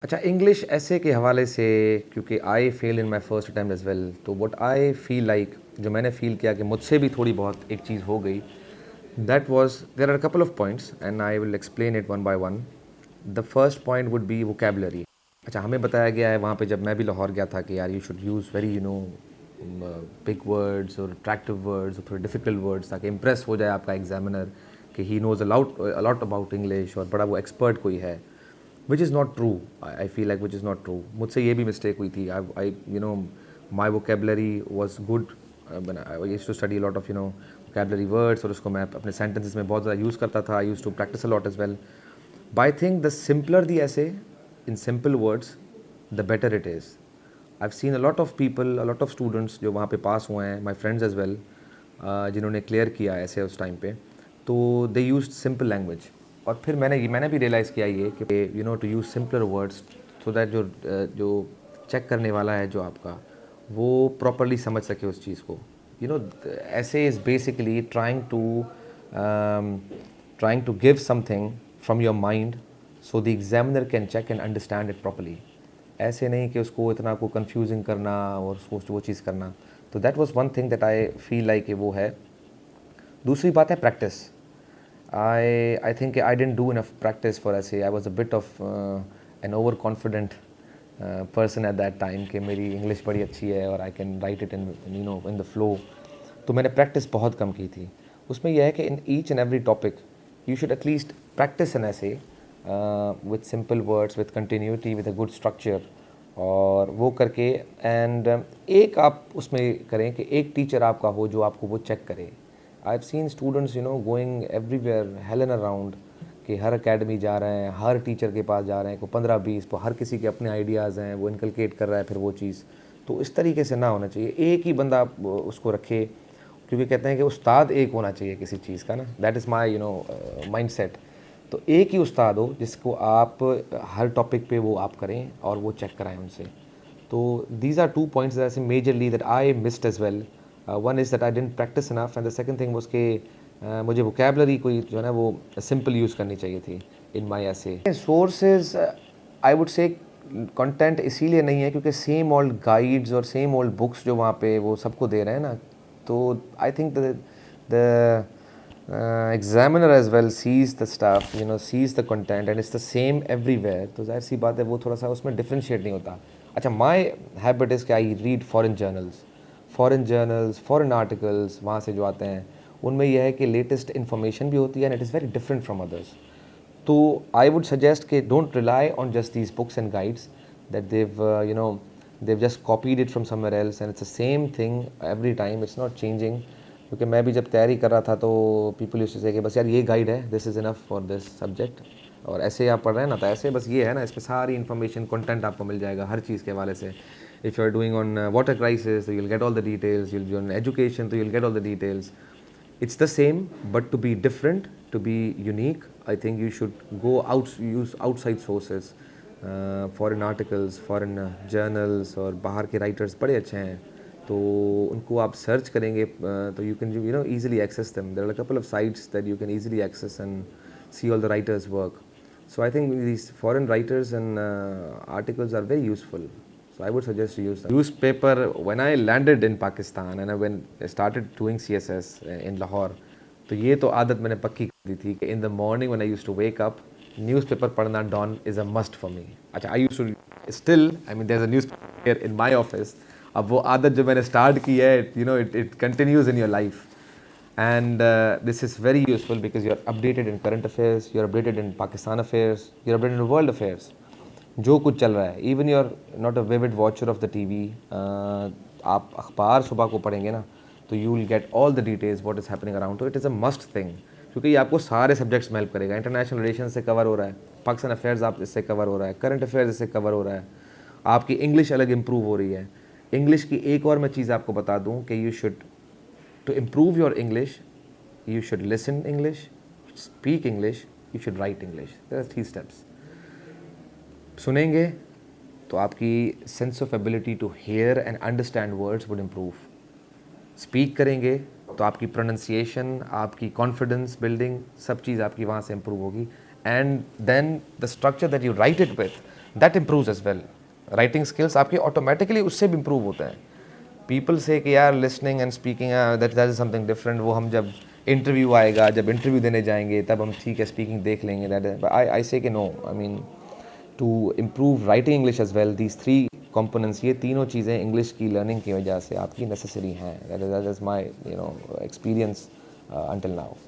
अच्छा, इंग्लिश ऐसे के हवाले से, क्योंकि I fail in my first attempt as well, तो व्हाट आई फील लाइक, जो मैंने फील किया कि मुझसे भी थोड़ी बहुत एक चीज़ हो गई, that was there are couple of points and I will explain it one by one. The first point would be vocabulary. अच्छा, हमें बताया गया है वहाँ पे जब मैं भी लाहौर गया था कि यार you should use very big words और अट्रैक्टिव वर्ड्स और थोड़े डिफिकल्ट वर्ड्स, ताकि इम्प्रेस हो जाए आपका एग्जामिनर कि he knows a lot about English और बड़ा वो एक्सपर्ट कोई है. Which is not true. I feel like which is not true. मुझसे ये भी मिस्टेक हुई थी. My vocabulary was good. When I used to study a lot of vocabulary words, और उसको मैं अपने sentences में बहुत ज़्यादा use करता था. I used to practice a lot as well. But I think the simpler the essay, in simple words, the better it is. I've seen a lot of people, a lot of students जो वहाँ पे पास हुए हैं, my friends as well, जिन्होंने clear किया ऐसे उस time पे, तो दे यूज सिंपल लैंग्वेज. और फिर मैंने भी रियलाइज़ किया ये कि to use simpler words, so that जो चेक करने वाला है जो आपका, वो प्रॉपरली समझ सके उस चीज़ को. ऐसे is basically trying to give something from your mind so the examiner can check and understand it properly. ऐसे नहीं कि उसको इतना को कंफ्यूजिंग करना और उसको वो चीज़ करना. तो that was one thing that I feel like वो है. दूसरी बात है practice. I think I didn't do enough practice for essay. I was a bit of an overconfident person at that time कि मेरी इंग्लिश बड़ी अच्छी है और I can write it in the flow. तो मैंने प्रैक्टिस बहुत कम की थी. उसमें यह है कि in each and every topic you should at least practice an essay with simple words, with continuity, with a good structure. और वो करके एंड एक आप उसमें करें कि एक टीचर आपका हो जो आपको वो चेक करे. I've seen students going everywhere, hell and around, कि हर एकेडमी जा रहे हैं, हर टीचर के पास जा रहे हैं, को 15-20, तो हर किसी के अपने आइडियाज़ हैं, वो इनकलकेट कर रहा है फिर वो चीज़. तो इस तरीके से ना होना चाहिए. एक ही बंदा उसको रखे, क्योंकि कहते हैं कि उस्ताद एक होना चाहिए किसी चीज़ का ना. That is my mind set. तो एक ही उस्ताद हो जिसको आप हर टॉपिक पे वो आप करें और वो चेक कराएं उनसे. तो these are two points that majorly that I missed as well. One is that I didn't practice enough, and the second thing was कि मुझे वोकेबलरी कोई जो है ना वो सिंपल यूज़ करनी चाहिए थी in my essay. Sources I would say content इसीलिए नहीं है क्योंकि सेम ओल्ड गाइड्स और सेम ओल्ड बुक्स जो वहाँ पे वो सबको दे रहे हैं ना. तो I think the examiner as well sees the stuff, sees the content and it's the same everywhere. तो जाहिर सी बात है वो थोड़ा सा उसमें डिफ्रेंशिएट नहीं होता. अच्छा, माई हैबिट इज़ कि आई रीड फॉरेन आर्टिकल्स वहाँ से जो आते हैं, उनमें यह है कि लेटेस्ट इन्फॉर्मेशन भी होती है and it is very different from others. तो आई वुड सजेस्ट कि don't rely on just these books and guides that they've just copied it from somewhere else and it's the same thing every time. It's not changing. क्योंकि मैं भी जब तैयारी कर रहा था तो पीपल यूज्ड टू से कि बस यार ये गाइड है, this is enough for this subject. और ऐसे आप पढ़ रहे हैं ना, तो ऐसे बस ये है ना, इस पर सारी इन्फॉर्मेशन कंटेंट आपको मिल जाएगा हर चीज़ के हवाले से. If you are doing on water crisis तो you'll get all the details, you'll be on education तो you'll get all the details. It's the same, but to be different, to be unique, I think you should use outside sources, foreign articles, foreign journals, और बाहर के writers बड़े अच्छे हैं, तो उनको आप सर्च करेंगे तो you can easily access them. There are a couple of sites that you can easily access and see all the writers' work. So I think these foreign writers and articles are very useful. So I would suggest to use the newspaper. When I landed in Pakistan and when I started doing CSS in Lahore, तो ये तो आदत मैंने पक्की कर दी थी कि in the morning when I used to wake up, newspaper पढ़ना dawn is a must for me. अच्छा, I used to still, I mean there's a newspaper here in my office. अब वो आदत जो मैंने start की है, it continues in your life. And this is very useful because you're updated in current affairs, you're updated in Pakistan affairs, you're updated in world affairs. जो कुछ चल रहा है, even you are not a vivid watcher of the TV, आप अखबार सुबह को पढ़ेंगे ना तो you will get all the details what is happening around. तो it is a must thing, क्योंकि ये आपको सारे सब्जेक्ट्स में हेल्प करेगा. इंटरनेशनल रिलेशन से कवर हो रहा है, पाकिस्तान अफेयर्स आप इससे कवर हो रहा है, करंट अफेयर्स इससे कवर हो रहा है, आपकी इंग्लिश अलग इम्प्रूव हो रही है. इंग्लिश की एक और मैं चीज़ आपको बता दूँ कि you should to improve your English, you should listen English, speak English, you should write English. There are 3 steps. सुनेंगे तो आपकी sense of ability to hear and understand words would improve. Speak करेंगे तो आपकी प्रोनाउंसिएशन, आपकी confidence building, सब चीज़ आपकी वहाँ से इम्प्रूव होगी. And then the structure that you write it with, that improves as well. Writing skills आपके ऑटोमेटिकली उससे भी इम्प्रूव होते हैं। पीपल से कि यार listening and speaking that is something different, वो हम जब इंटरव्यू आएगा, जब इंटरव्यू देने जाएंगे तब हम ठीक है स्पीकिंग देख लेंगे। दैट आई से कि no, I mean to improve writing English as well, these three components, ये तीनों चीज़ें इंग्लिश की लर्निंग की वजह से आपकी नेसेसरी हैं। That is my experience until now.